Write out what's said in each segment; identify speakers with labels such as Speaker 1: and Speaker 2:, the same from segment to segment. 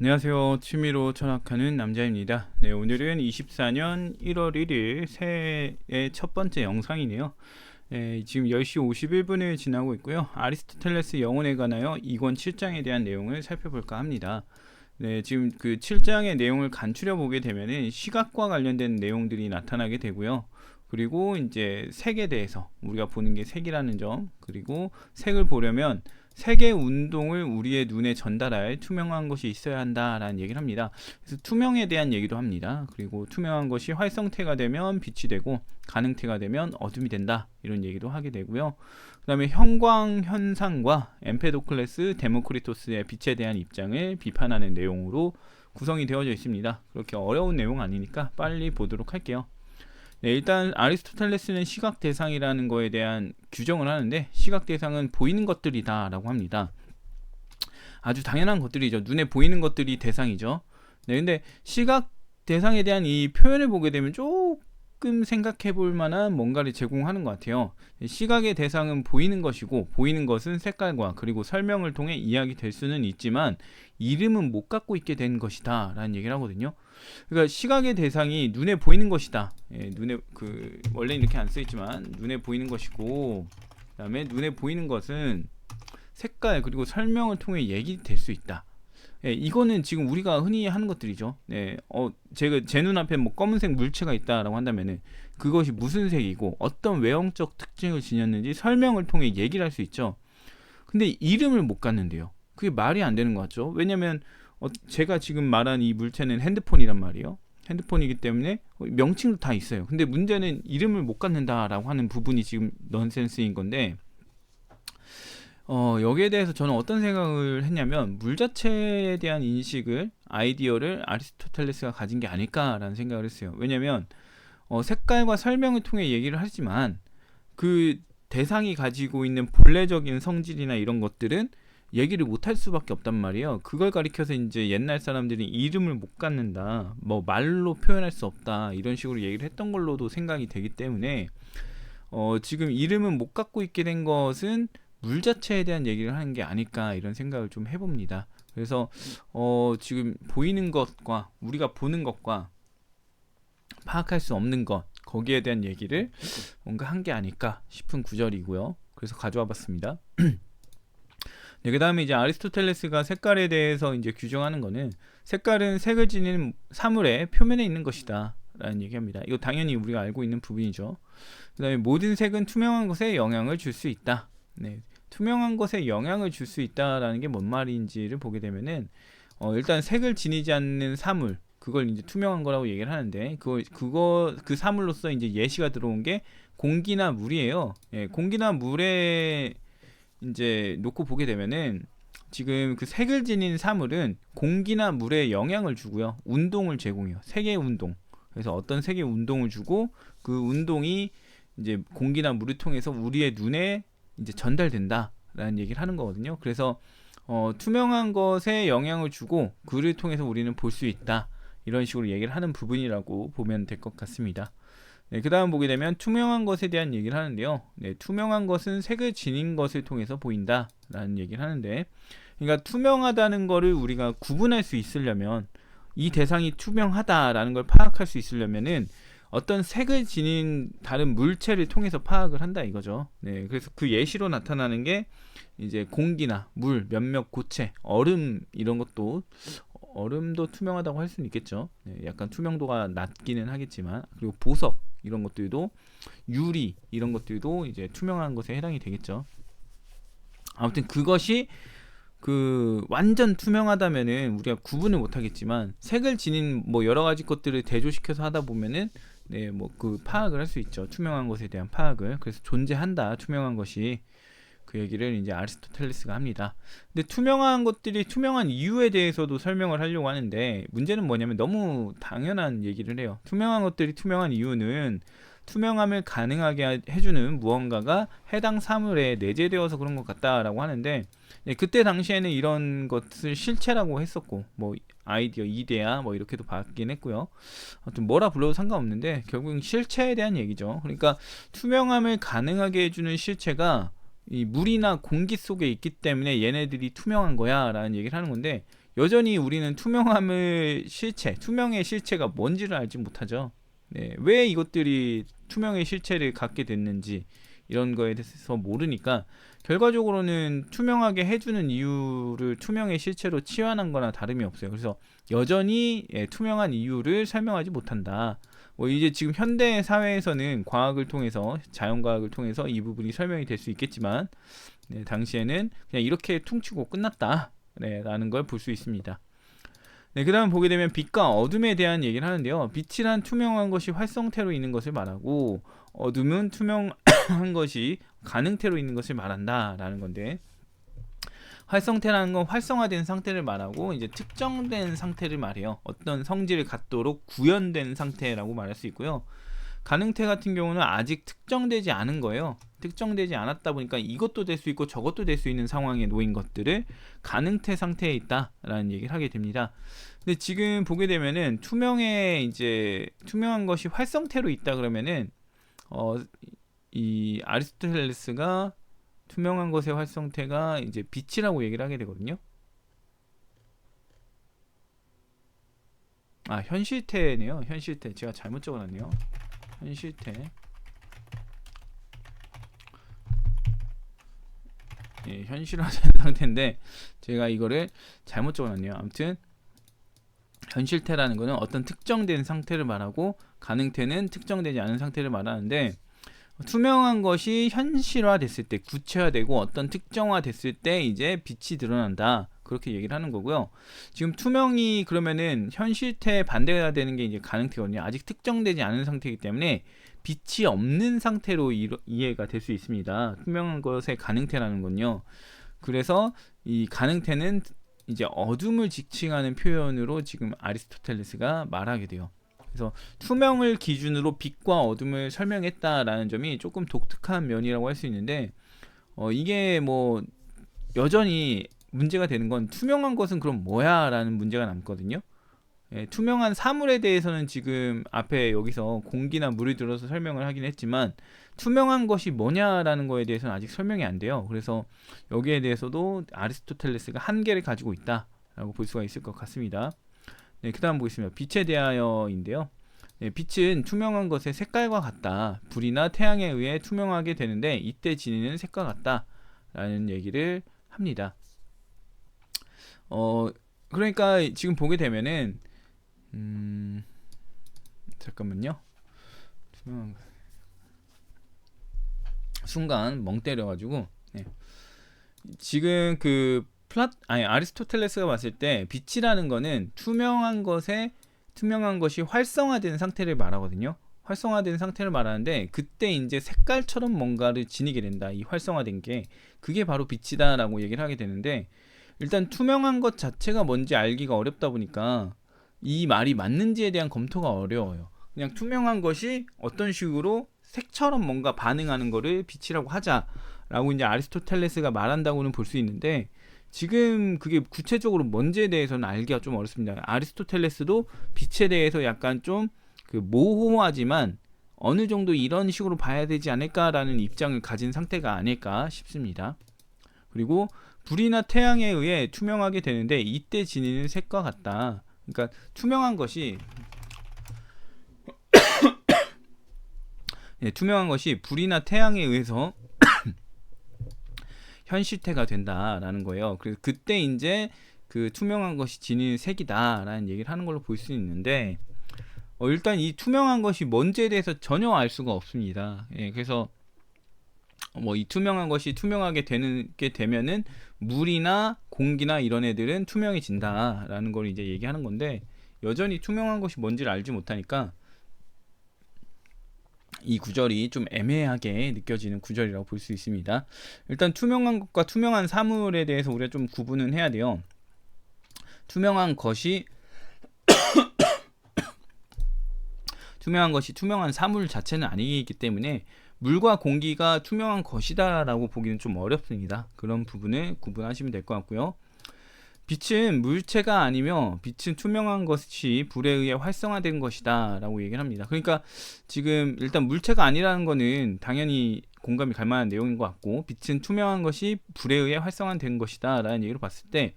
Speaker 1: 안녕하세요. 취미로 철학하는 남자입니다. 네, 오늘은 24년 1월 1일 새해의 첫 번째 영상이네요. 네, 지금 10시 51분을 지나고 있고요. 아리스토텔레스 영혼에 관하여 2권 7장에 대한 내용을 살펴볼까 합니다. 네, 지금 그 7장의 내용을 간추려 보게 되면은 시각과 관련된 내용들이 나타나게 되고요. 그리고 이제 색에 대해서 우리가 보는 게 색이라는 점, 그리고 색을 보려면 색의 운동을 우리의 눈에 전달할 투명한 것이 있어야 한다라는 얘기를 합니다. 그래서 투명에 대한 얘기도 합니다. 그리고 투명한 것이 활성태가 되면 빛이 되고 가능태가 되면 어둠이 된다, 이런 얘기도 하게 되고요. 그 다음에 형광 현상과 엠페도클레스 데모크리토스의 빛에 대한 입장을 비판하는 내용으로 구성이 되어져 있습니다. 그렇게 어려운 내용 아니니까 빨리 보도록 할게요. 네, 일단 아리스토텔레스는 시각 대상이라는 거에 대한 규정을 하는데, 시각 대상은 보이는 것들이다 라고 합니다. 아주 당연한 것들이죠. 눈에 보이는 것들이 대상이죠. 네, 근데 시각 대상에 대한 이 표현을 보게 되면 조금 생각해 볼 만한 뭔가를 제공하는 것 같아요. 시각의 대상은 보이는 것이고, 보이는 것은 색깔과 그리고 설명을 통해 이야기될 수는 있지만 이름은 못 갖고 있게 된 것이다 라는 얘기를 하거든요. 그러니까 시각의 대상이 눈에 보이는 것이다. 눈에 원래 이렇게 안 써있지만 눈에 보이는 것이고, 그다음에 눈에 보이는 것은 색깔 그리고 설명을 통해 얘기될 수 있다. 이거는 지금 우리가 흔히 하는 것들이죠. 제가 제 눈앞에 뭐 검은색 물체가 있다라고 한다면은 그것이 무슨 색이고 어떤 외형적 특징을 지녔는지 설명을 통해 얘기를 할 수 있죠. 근데 이름을 못 갖는데요. 그게 말이 안 되는 것 같죠. 왜냐면 제가 지금 말한 이 물체는 핸드폰이란 말이에요. 핸드폰이기 때문에 명칭도 다 있어요. 근데 문제는 이름을 못 갖는다라고 하는 부분이 지금 넌센스인 건데, 여기에 대해서 저는 어떤 생각을 했냐면, 물 자체에 대한 인식을, 아이디어를 아리스토텔레스가 가진 게 아닐까라는 생각을 했어요. 왜냐면 색깔과 설명을 통해 얘기를 하지만 그 대상이 가지고 있는 본래적인 성질이나 이런 것들은 얘기를 못할 수밖에 없단 말이에요. 그걸 가리켜서 이제 옛날 사람들이 이름을 못 갖는다, 뭐 말로 표현할 수 없다, 이런 식으로 얘기를 했던 걸로도 생각이 되기 때문에 지금 이름은 못 갖고 있게 된 것은 물 자체에 대한 얘기를 하는 게 아닐까, 이런 생각을 좀 해봅니다. 그래서 지금 보이는 것과 우리가 보는 것과 파악할 수 없는 것, 거기에 대한 얘기를 뭔가 한 게 아닐까 싶은 구절이고요. 그래서 가져와 봤습니다. 네, 그 다음에 이제 아리스토텔레스가 색깔에 대해서 이제 규정하는 거는, 색깔은 색을 지닌 사물의 표면에 있는 것이다 라는 얘기합니다. 이거 당연히 우리가 알고 있는 부분이죠. 그 다음에 모든 색은 투명한 것에 영향을 줄 수 있다. 네, 투명한 것에 영향을 줄 수 있다라는 게 뭔 말인지를 보게 되면은, 일단 색을 지니지 않는 사물, 그걸 이제 투명한 거라고 얘기를 하는데, 그 사물로서 이제 예시가 들어온 게 공기나 물이에요. 공기나 물에 이제 놓고 보게 되면은, 지금 그 색을 지닌 사물은 공기나 물에 영향을 주고요, 운동을 제공해요. 색의 운동. 그래서 어떤 색의 운동을 주고, 그 운동이 이제 공기나 물을 통해서 우리의 눈에 이제 전달된다라는 얘기를 하는 거거든요. 그래서 투명한 것에 영향을 주고 그를 통해서 우리는 볼 수 있다, 이런 식으로 얘기를 하는 부분이라고 보면 될 것 같습니다. 네, 그 다음 보게 되면 투명한 것에 대한 얘기를 하는데요. 네, 투명한 것은 색을 지닌 것을 통해서 보인다 라는 얘기를 하는데, 그러니까 투명하다는 거를 우리가 구분할 수 있으려면, 이 대상이 투명하다라는 걸 파악할 수 있으려면은 어떤 색을 지닌 다른 물체를 통해서 파악을 한다 이거죠. 네, 그래서 그 예시로 나타나는 게 이제 공기나 물, 몇몇 고체, 얼음, 이런 것도, 얼음도 투명하다고 할 수는 있겠죠. 네, 약간 투명도가 낮기는 하겠지만, 그리고 보석, 이런 것들도, 유리, 이런 것들도 이제 투명한 것에 해당이 되겠죠. 아무튼 그것이 완전 투명하다면은 우리가 구분을 못 하겠지만, 색을 지닌 뭐 여러 가지 것들을 대조시켜서 하다 보면은 네, 뭐 그 파악을 할 수 있죠. 투명한 것에 대한 파악을. 그래서 존재한다, 투명한 것이. 그 얘기를 이제 아리스토텔레스가 합니다. 근데 투명한 것들이 투명한 이유에 대해서도 설명을 하려고 하는데, 문제는 뭐냐면 너무 당연한 얘기를 해요. 투명한 것들이 투명한 이유는 투명함을 가능하게 해주는 무언가가 해당 사물에 내재되어서 그런 것 같다라고 하는데, 그때 당시에는 이런 것을 실체라고 했었고, 뭐 아이디어, 이데아 뭐 이렇게도 받긴 했고요. 아무튼 뭐라 불러도 상관없는데 결국은 실체에 대한 얘기죠. 그러니까 투명함을 가능하게 해주는 실체가 이 물이나 공기 속에 있기 때문에 얘네들이 투명한 거야 라는 얘기를 하는 건데, 여전히 우리는 투명함을 실체, 투명의 실체가 뭔지를 알지 못하죠. 네, 왜 이것들이 투명의 실체를 갖게 됐는지 이런 거에 대해서 모르니까 결과적으로는 투명하게 해주는 이유를 투명의 실체로 치환한 거나 다름이 없어요. 그래서 여전히 투명한 이유를 설명하지 못한다. 뭐 이제 지금 현대 사회에서는 과학을 통해서, 자연과학을 통해서 이 부분이 설명이 될 수 있겠지만, 네, 당시에는 그냥 이렇게 퉁치고 끝났다, 네, 라는 걸 볼 수 있습니다. 네, 그 다음 보게 되면 빛과 어둠에 대한 얘기를 하는데요. 빛이란 투명한 것이 활성태로 있는 것을 말하고, 어둠은 투명한 것이 가능태로 있는 것을 말한다 라는 건데, 활성태라는 건 활성화된 상태를 말하고, 이제 특정된 상태를 말해요. 어떤 성질을 갖도록 구현된 상태라고 말할 수 있고요. 가능태 같은 경우는 아직 특정되지 않은 거예요. 특정되지 않았다 보니까 이것도 될 수 있고 저것도 될 수 있는 상황에 놓인 것들을 가능태 상태에 있다라는 얘기를 하게 됩니다. 근데 지금 보게 되면은 투명한 것이 활성태로 있다 그러면은 이 아리스토텔레스가 투명한 것의 활성태가 이제 빛이라고 얘기를 하게 되거든요. 아, 현실태네요. 현실태. 제가 잘못 적어놨네요. 현실태. 예, 현실화된 상태인데 제가 이거를 잘못 적어놨네요. 아무튼 현실태라는 거는 어떤 특정된 상태를 말하고, 가능태는 특정되지 않은 상태를 말하는데, 투명한 것이 현실화됐을 때, 구체화되고 어떤 특정화됐을 때 이제 빛이 드러난다, 그렇게 얘기를 하는 거고요. 지금 투명이 그러면은 현실태 반대가 되는 게 이제 가능태거든요. 아직 특정되지 않은 상태이기 때문에 빛이 없는 상태로 이해가 될 수 있습니다. 투명한 것의 가능태라는 건요. 그래서 이 가능태는 이제 어둠을 지칭하는 표현으로 지금 아리스토텔레스가 말하게 돼요. 그래서 투명을 기준으로 빛과 어둠을 설명했다라는 점이 조금 독특한 면이라고 할 수 있는데, 이게 뭐 여전히 문제가 되는 건, 투명한 것은 그럼 뭐야 라는 문제가 남거든요. 예, 투명한 사물에 대해서는 지금 앞에 여기서 공기나 물을 들어서 설명을 하긴 했지만, 투명한 것이 뭐냐라는 거에 대해서는 아직 설명이 안 돼요. 그래서 여기에 대해서도 아리스토텔레스가 한계를 가지고 있다라고 볼 수가 있을 것 같습니다. 네, 그 다음 보겠습니다. 빛에 대하여인데요. 네, 빛은 투명한 것의 색깔과 같다. 불이나 태양에 의해 투명하게 되는데 이때 지니는 색과 같다 라는 얘기를 합니다. 그러니까 지금 보게 되면은 잠깐만요. 순간 멍 때려가지고, 네. 지금 아리스토텔레스가 봤을 때 빛이라는 거는 투명한 것이 활성화된 상태를 말하거든요. 활성화된 상태를 말하는데, 그때 이제 색깔처럼 뭔가를 지니게 된다. 이 활성화된 게, 그게 바로 빛이다라고 얘기를 하게 되는데, 일단 투명한 것 자체가 뭔지 알기가 어렵다 보니까 이 말이 맞는지에 대한 검토가 어려워요. 그냥 투명한 것이 어떤 식으로 색처럼 뭔가 반응하는 거를 빛이라고 하자라고 이제 아리스토텔레스가 말한다고는 볼 수 있는데, 지금 그게 구체적으로 뭔지에 대해서는 알기가 좀 어렵습니다. 아리스토텔레스도 빛에 대해서 약간 좀 모호하지만 어느 정도 이런 식으로 봐야 되지 않을까라는 입장을 가진 상태가 아닐까 싶습니다. 그리고 불이나 태양에 의해 투명하게 되는데 이때 지니는 색과 같다. 그러니까 투명한 것이 투명한 것이 불이나 태양에 의해서 현실태가 된다라는 거예요. 그래서 그때 이제 그 투명한 것이 지니는 색이다라는 얘기를 하는 걸로 볼 수 있는데, 일단 이 투명한 것이 뭔지에 대해서 전혀 알 수가 없습니다. 그래서 이 투명한 것이 투명하게 되면은 물이나 공기나 이런 애들은 투명해진다라는 걸 이제 얘기하는 건데, 여전히 투명한 것이 뭔지를 알지 못하니까 이 구절이 좀 애매하게 느껴지는 구절이라고 볼 수 있습니다. 일단 투명한 것과 투명한 사물에 대해서 우리가 좀 구분은 해야 돼요. 투명한 것이 투명한 사물 자체는 아니기 때문에 물과 공기가 투명한 것이다 라고 보기는 좀 어렵습니다. 그런 부분을 구분하시면 될 것 같고요. 빛은 물체가 아니며 빛은 투명한 것이 불에 의해 활성화된 것이다 라고 얘기를 합니다. 그러니까 지금 일단 물체가 아니라는 거는 당연히 공감이 갈 만한 내용인 것 같고, 빛은 투명한 것이 불에 의해 활성화된 것이다 라는 얘기로 봤을 때,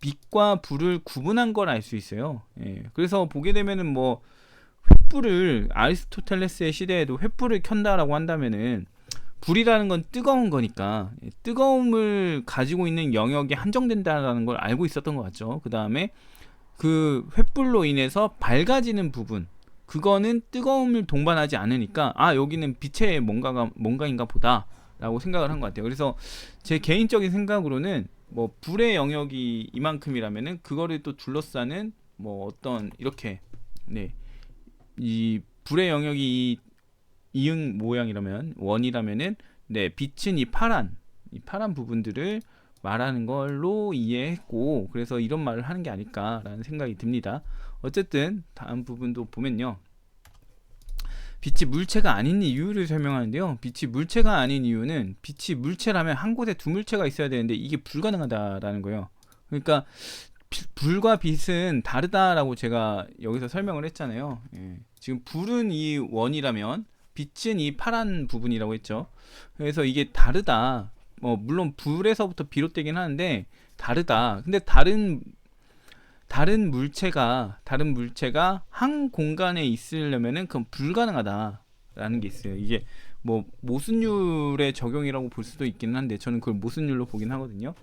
Speaker 1: 빛과 불을 구분한 걸 알 수 있어요. 예, 그래서 보게 되면은 뭐 횃불을 아리스토텔레스의 시대에도 횃불을 켠다라고 한다면은 불이라는 건 뜨거운 거니까 뜨거움을 가지고 있는 영역이 한정된다라는 걸 알고 있었던 것 같죠. 그 다음에 그 횃불로 인해서 밝아지는 부분, 그거는 뜨거움을 동반하지 않으니까 아 여기는 빛의 뭔가인가 보다라고 생각을 한 것 같아요. 그래서 제 개인적인 생각으로는 뭐 불의 영역이 이만큼이라면은 그거를 또 둘러싸는 뭐 어떤 이렇게 네, 이 불의 영역이 이응 모양이라면 원이라면은 네, 빛은 이 파란 부분들을 말하는 걸로 이해했고 그래서 이런 말을 하는 게 아닐까라는 생각이 듭니다. 어쨌든 다음 부분도 보면요. 빛이 물체가 아닌 이유를 설명하는데요. 빛이 물체가 아닌 이유는 빛이 물체라면 한 곳에 두 물체가 있어야 되는데 이게 불가능하다라는 거예요. 그러니까 불과 빛은 다르다라고 제가 여기서 설명을 했잖아요. 예. 지금 불은 이 원이라면 빛은 이 파란 부분이라고 했죠. 그래서 이게 다르다. 물론 불에서부터 비롯되긴 하는데 다르다. 근데 다른 물체가 한 공간에 있으려면은 그건 불가능하다라는 게 있어요. 이게 뭐 모순율의 적용이라고 볼 수도 있기는 한데 저는 그걸 모순율로 보긴 하거든요.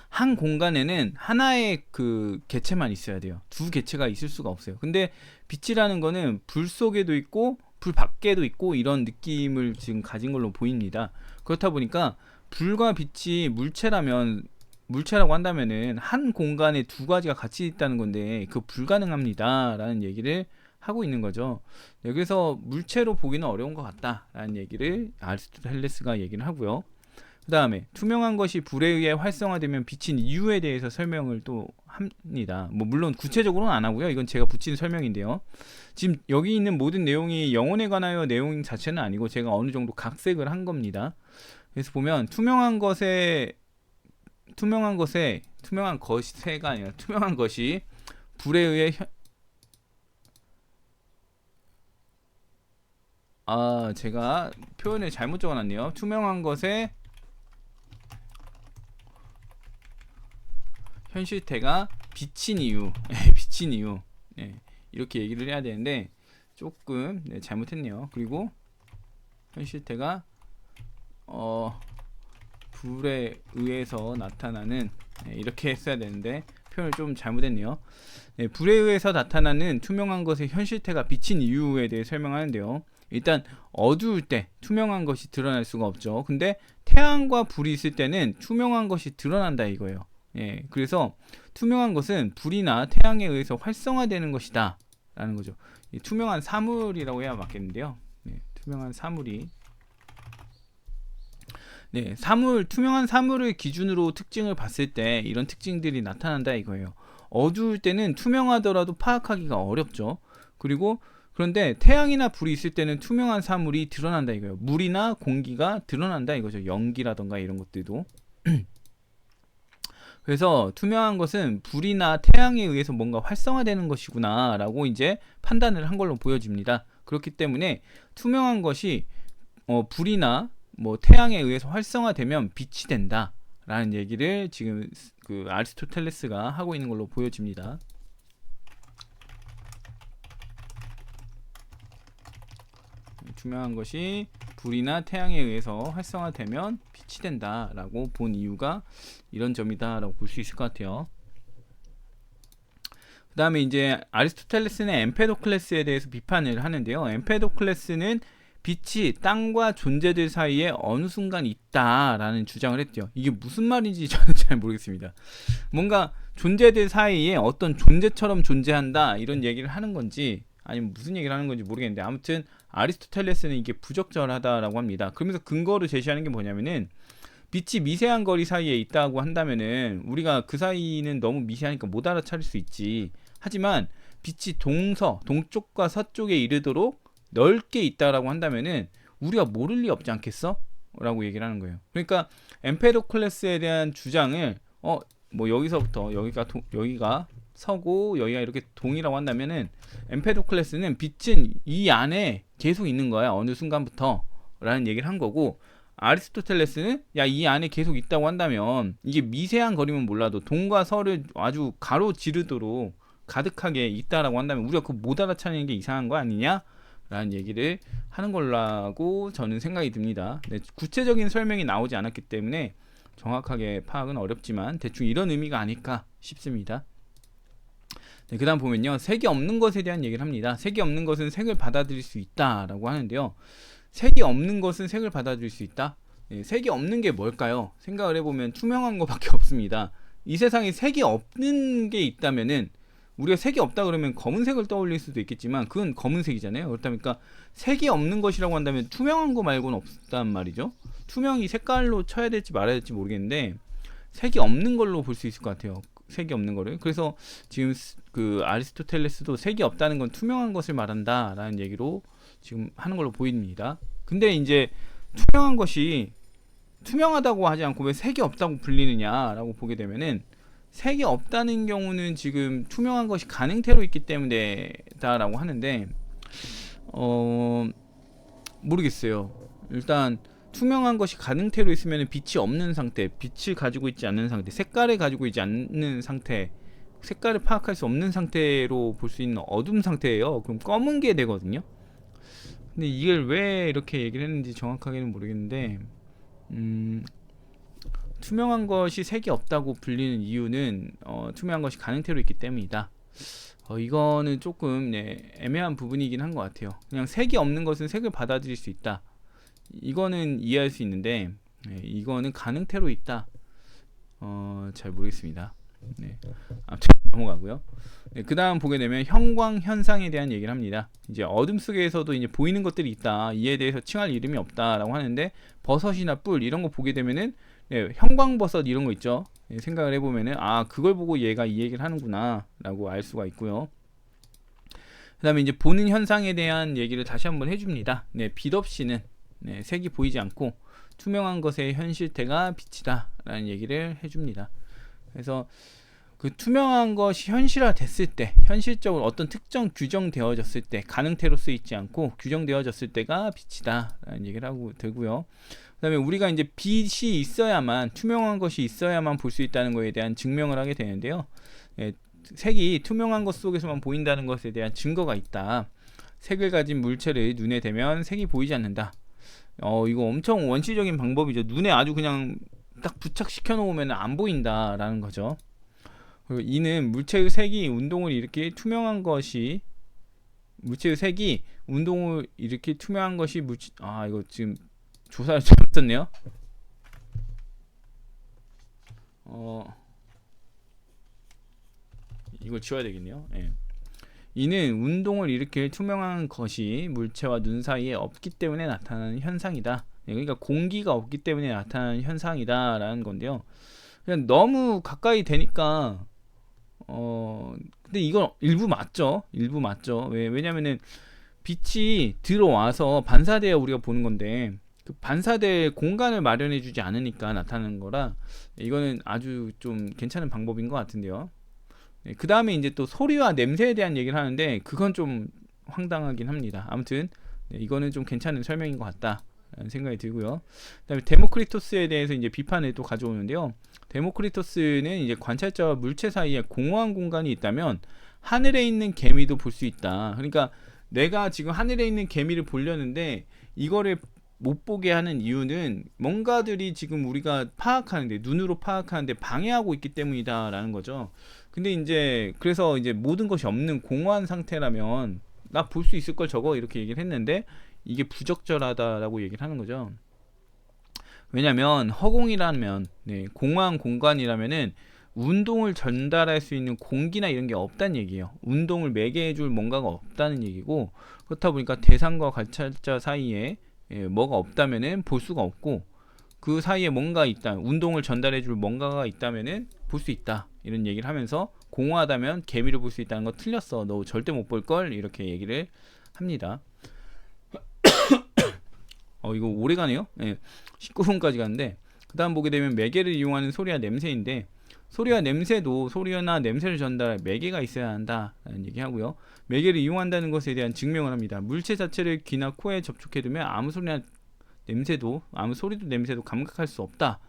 Speaker 1: 한 공간에는 하나의 그 개체만 있어야 돼요. 두 개체가 있을 수가 없어요. 근데 빛이라는 거는 불 속에도 있고 불 밖에도 있고 이런 느낌을 지금 가진 걸로 보입니다. 그렇다 보니까 불과 빛이 물체라고 한다면은 한 공간에 두 가지가 같이 있다는 건데 그 불가능합니다라는 얘기를 하고 있는 거죠. 네, 그래서 물체로 보기는 어려운 것 같다라는 얘기를 아리스토텔레스가 얘기를 하고요. 그 다음에 투명한 것이 불에 의해 활성화되면 비친 이유에 대해서 설명을 또 합니다. 뭐 물론 구체적으로는 안 하고요. 이건 제가 붙인 설명인데요. 지금 여기 있는 모든 내용이 영혼에 관하여 내용 자체는 아니고 제가 어느 정도 각색을 한 겁니다. 그래서 보면 투명한 것에가 아니라 투명한 것이 불에 의해 제가 표현을 잘못 적어놨네요. 투명한 것에 현실태가 비친 이유, 비친 이유, 네, 이렇게 얘기를 해야 되는데 조금 잘못했네요. 그리고 현실태가 불에 의해서 나타나는 이렇게 했어야 되는데 표현을 좀 잘못했네요. 네, 불에 의해서 나타나는 투명한 것의 현실태가 비친 이유에 대해 설명하는데요. 일단 어두울 때 투명한 것이 드러날 수가 없죠. 근데 태양과 불이 있을 때는 투명한 것이 드러난다 이거예요. 예, 그래서 투명한 것은 불이나 태양에 의해서 활성화되는 것이다 라는 거죠. 투명한 사물이라고 해야 맞겠는데요. 네, 투명한 사물이 투명한 사물을 기준으로 특징을 봤을 때 이런 특징들이 나타난다 이거예요. 어두울 때는 투명하더라도 파악하기가 어렵죠. 그런데 태양이나 불이 있을 때는 투명한 사물이 드러난다 이거예요. 물이나 공기가 드러난다 이거죠. 연기라던가 이런 것들도. 그래서 투명한 것은 불이나 태양에 의해서 뭔가 활성화되는 것이구나 라고 이제 판단을 한 걸로 보여집니다. 그렇기 때문에 투명한 것이 불이나 뭐 태양에 의해서 활성화되면 빛이 된다 라는 얘기를 지금 그 아리스토텔레스가 하고 있는 걸로 보여집니다. 투명한 것이 불이나 태양에 의해서 활성화되면 빛이 된다 라고 본 이유가 이런 점이다 라고 볼 수 있을 것 같아요. 그 다음에 이제 아리스토텔레스는 엠페도클레스에 대해서 비판을 하는데요. 엠페도클레스는 빛이 땅과 존재들 사이에 어느 순간 있다라는 주장을 했죠. 이게 무슨 말인지 저는 잘 모르겠습니다. 뭔가 존재들 사이에 어떤 존재처럼 존재한다 이런 얘기를 하는 건지 아니면 무슨 얘기를 하는 건지 모르겠는데 아무튼 아리스토텔레스는 이게 부적절하다라고 합니다. 그러면서 근거를 제시하는 게 뭐냐면은 빛이 미세한 거리 사이에 있다고 한다면은 우리가 그 사이는 너무 미세하니까 못 알아차릴 수 있지. 하지만 빛이 동쪽과 서쪽에 이르도록 넓게 있다라고 한다면은 우리가 모를 리 없지 않겠어? 라고 얘기를 하는 거예요. 그러니까 엠페도클레스에 대한 주장을 뭐 여기서부터 여기가 서고 여기가 이렇게 동이라고 한다면은 엠페도클레스는 빛은 이 안에 계속 있는 거야. 어느 순간부터 라는 얘기를 한 거고 아리스토텔레스는 야, 이 안에 계속 있다고 한다면 이게 미세한 거리면 몰라도 동과 서를 아주 가로지르도록 가득하게 있다라고 한다면 우리가 그거 못 알아차리는 게 이상한 거 아니냐? 라는 얘기를 하는 걸라고 저는 생각이 듭니다. 네, 구체적인 설명이 나오지 않았기 때문에 정확하게 파악은 어렵지만 대충 이런 의미가 아닐까 싶습니다. 네, 그 다음 보면요, 색이 없는 것에 대한 얘기를 합니다. 색이 없는 것은 색을 받아들일 수 있다라고 하는데요, 색이 없는 것은 색을 받아들일 수 있다. 네, 색이 없는 게 뭘까요? 생각을 해보면 투명한 것밖에 없습니다. 이 세상에 색이 없는 게 있다면은 우리가 색이 없다 그러면 검은색을 떠올릴 수도 있겠지만 그건 검은색이잖아요. 그렇다 보니까 색이 없는 것이라고 한다면 투명한 거 말고는 없단 말이죠. 투명이 색깔로 쳐야 될지 말아야 될지 모르겠는데 색이 없는 걸로 볼 수 있을 것 같아요. 색이 없는 거를. 그래서 지금 그 아리스토텔레스도 색이 없다는 건 투명한 것을 말한다 라는 얘기로 지금 하는 걸로 보입니다. 근데 이제 투명한 것이 투명하다고 하지 않고 왜 색이 없다고 불리느냐 라고 보게 되면은 색이 없다는 경우는 지금 투명한 것이 가능태로 있기 때문에다 라고 하는데 모르겠어요. 일단 투명한 것이 가능태로 있으면 빛이 없는 상태, 빛을 가지고 있지 않는 상태, 색깔을 가지고 있지 않는 상태, 색깔을 파악할 수 없는 상태로 볼 수 있는 어둠 상태예요. 그럼 검은 게 되거든요. 근데 이걸 왜 이렇게 얘기를 했는지 정확하게는 모르겠는데 투명한 것이 색이 없다고 불리는 이유는 투명한 것이 가능태로 있기 때문이다. 이거는 조금 애매한 부분이긴 한 것 같아요. 그냥 색이 없는 것은 색을 받아들일 수 있다. 이거는 이해할 수 있는데 이거는 가능태로 있다. 잘 모르겠습니다. 네. 아무튼 넘어가고요. 네, 그 다음 보게 되면 형광 현상에 대한 얘기를 합니다. 이제 어둠 속에서도 이제 보이는 것들이 있다. 이에 대해서 칭할 이름이 없다라고 하는데 버섯이나 뿔 이런 거 보게 되면은 형광버섯 이런 거 있죠. 생각을 해보면은 그걸 보고 얘가 이 얘기를 하는구나 라고 알 수가 있고요. 그 다음에 이제 보는 현상에 대한 얘기를 다시 한번 해줍니다. 빛 없이는 색이 보이지 않고 투명한 것의 현실태가 빛이다 라는 얘기를 해줍니다. 그래서 그 투명한 것이 현실화됐을 때, 현실적으로 어떤 특정 규정되어졌을 때, 가능태로 쓰이지 않고 규정되어졌을 때가 빛이다 라는 얘기를 하고 되고요. 그 다음에 우리가 이제 빛이 있어야만, 투명한 것이 있어야만 볼 수 있다는 것에 대한 증명을 하게 되는데요. 색이 투명한 것 속에서만 보인다는 것에 대한 증거가 있다. 색을 가진 물체를 눈에 대면 색이 보이지 않는다. 이거 엄청 원시적인 방법이죠. 눈에 아주 그냥 딱 부착시켜 놓으면 안 보인다라는 거죠. 그리고 이는 물체의 색이 운동을 일으키 투명한 것이 물체의 색이 운동을 일으키 투명한 것이 이거 지금 조사를 잘못했네요. 이걸 지워야 되겠네요. 이는 운동을 일으킬 투명한 것이 물체와 눈 사이에 없기 때문에 나타나는 현상이다. 그러니까 공기가 없기 때문에 나타나는 현상이다 라는 건데요. 그냥 너무 가까이 되니까 근데 이건 일부 맞죠. 일부 맞죠. 왜냐면은 빛이 들어와서 반사되어 우리가 보는 건데 그 반사될 공간을 마련해 주지 않으니까 나타나는 거라 이거는 아주 좀 괜찮은 방법인 것 같은데요. 그 다음에 이제 또 소리와 냄새에 대한 얘기를 하는데 그건 좀 황당하긴 합니다. 아무튼 이거는 좀 괜찮은 설명인 것 같다 라는 생각이 들고요. 그 다음에 데모크리토스에 대해서 이제 비판을 또 가져오는데요. 데모크리토스는 이제 관찰자와 물체 사이에 공허한 공간이 있다면 하늘에 있는 개미도 볼 수 있다. 그러니까 내가 지금 하늘에 있는 개미를 보려는데 이거를 못 보게 하는 이유는 뭔가들이 지금 우리가 파악하는데 눈으로 파악하는데 방해하고 있기 때문이다 라는 거죠. 근데 이제 그래서 이제 모든 것이 없는 공허한 상태라면 나 볼 수 있을 걸 저거 이렇게 얘기를 했는데 이게 부적절하다라고 얘기를 하는 거죠. 왜냐면 허공이라면 공허한 공간이라면은 운동을 전달할 수 있는 공기나 이런 게 없다는 얘기예요. 운동을 매개해줄 뭔가가 없다는 얘기고 그렇다 보니까 대상과 관찰자 사이에 뭐가 없다면은 볼 수가 없고 그 사이에 뭔가 있다, 운동을 전달해줄 뭔가가 있다면은 볼 수 있다 이런 얘기를 하면서 공허하다면 개미를 볼 수 있다는 거 틀렸어. 너 절대 못 볼 걸 이렇게 얘기를 합니다. 이거 오래 가네요. 19분까지 갔는데 그 다음 보게 되면 매개를 이용하는 소리와 냄새인데 소리와 냄새도 소리나 냄새를 전달할 매개가 있어야 한다라는 얘기하고요. 매개를 이용한다는 것에 대한 증명을 합니다. 물체 자체를 귀나 코에 접촉해두면 아무 소리나 냄새도 아무 소리도 냄새도 감각할 수 없다.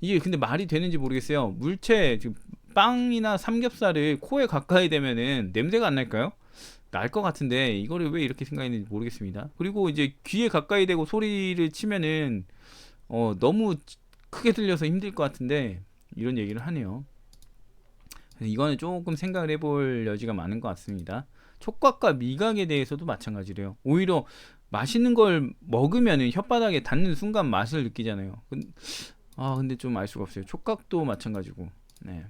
Speaker 1: 이게 근데 말이 되는지 모르겠어요. 물체 지금 빵이나 삼겹살을 코에 가까이 대면은 냄새가 안 날까요? 날 것 같은데 이거를 왜 이렇게 생각했는지 모르겠습니다. 그리고 이제 귀에 가까이 대고 소리를 치면은 너무 크게 들려서 힘들 것 같은데 이런 얘기를 하네요. 이거는 조금 생각을 해볼 여지가 많은 것 같습니다. 촉각과 미각에 대해서도 마찬가지래요. 오히려 맛있는 걸 먹으면은 혓바닥에 닿는 순간 맛을 느끼잖아요. 근데 좀 알 수가 없어요. 촉각도 마찬가지고. 네.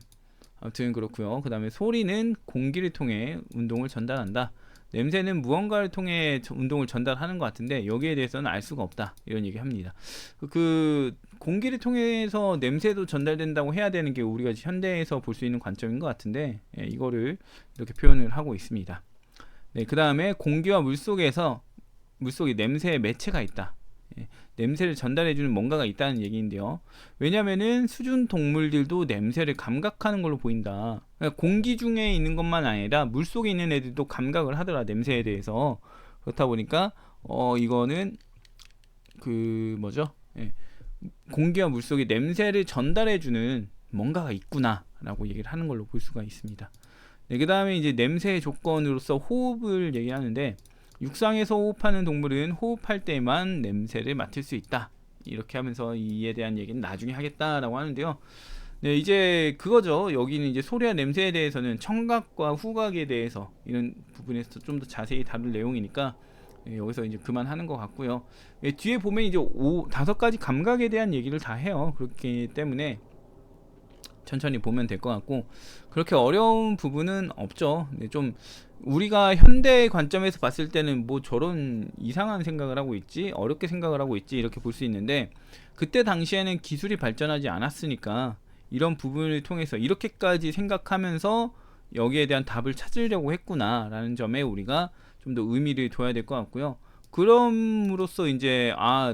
Speaker 1: 아무튼 그렇고요. 그 다음에 소리는 공기를 통해 운동을 전달한다. 냄새는 무언가를 통해 운동을 전달하는 것 같은데 여기에 대해서는 알 수가 없다. 이런 얘기 합니다. 공기를 통해서 냄새도 전달된다고 해야 되는 게 우리가 현대에서 볼 수 있는 관점인 것 같은데 이거를 이렇게 표현을 하고 있습니다. 네, 그 다음에 공기와 물속에 냄새의 매체가 있다. 냄새를 전달해주는 뭔가가 있다는 얘기인데요. 왜냐면은 수중 동물들도 냄새를 감각하는 걸로 보인다. 그러니까 공기 중에 있는 것만 아니라 물속에 있는 애들도 감각을 하더라, 냄새에 대해서. 그렇다 보니까 이거는 공기와 물속에 냄새를 전달해주는 뭔가가 있구나 라고 얘기를 하는 걸로 볼 수가 있습니다. 네, 그 다음에 이제 냄새의 조건으로서 호흡을 얘기하는데 육상에서 호흡하는 동물은 호흡할 때만 냄새를 맡을 수 있다. 이렇게 하면서 이에 대한 얘기는 나중에 하겠다라고 하는데요. 네, 이제 그거죠. 여기는 이제 소리와 냄새에 대해서는 청각과 후각에 대해서 이런 부분에서 좀 더 자세히 다룰 내용이니까 여기서 이제 그만하는 것 같고요. 뒤에 보면 이제 5가지 감각에 대한 얘기를 다 해요. 그렇기 때문에 천천히 보면 될 것 같고 그렇게 어려운 부분은 없죠. 좀 우리가 현대 관점에서 봤을 때는 뭐 저런 이상한 생각을 하고 있지, 어렵게 생각을 하고 있지 이렇게 볼 수 있는데 그때 당시에는 기술이 발전하지 않았으니까 이런 부분을 통해서 이렇게까지 생각하면서 여기에 대한 답을 찾으려고 했구나 라는 점에 우리가 좀 더 의미를 둬야 될 것 같고요. 그럼으로써 이제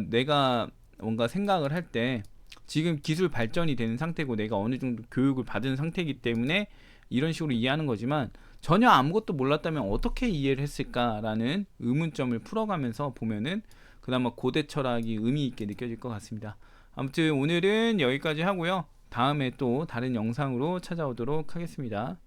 Speaker 1: 내가 뭔가 생각을 할 때 지금 기술 발전이 되는 상태고 내가 어느 정도 교육을 받은 상태이기 때문에 이런 식으로 이해하는 거지만 전혀 아무것도 몰랐다면 어떻게 이해를 했을까라는 의문점을 풀어가면서 보면은 그나마 고대 철학이 의미 있게 느껴질 것 같습니다. 아무튼 오늘은 여기까지 하고요. 다음에 또 다른 영상으로 찾아오도록 하겠습니다.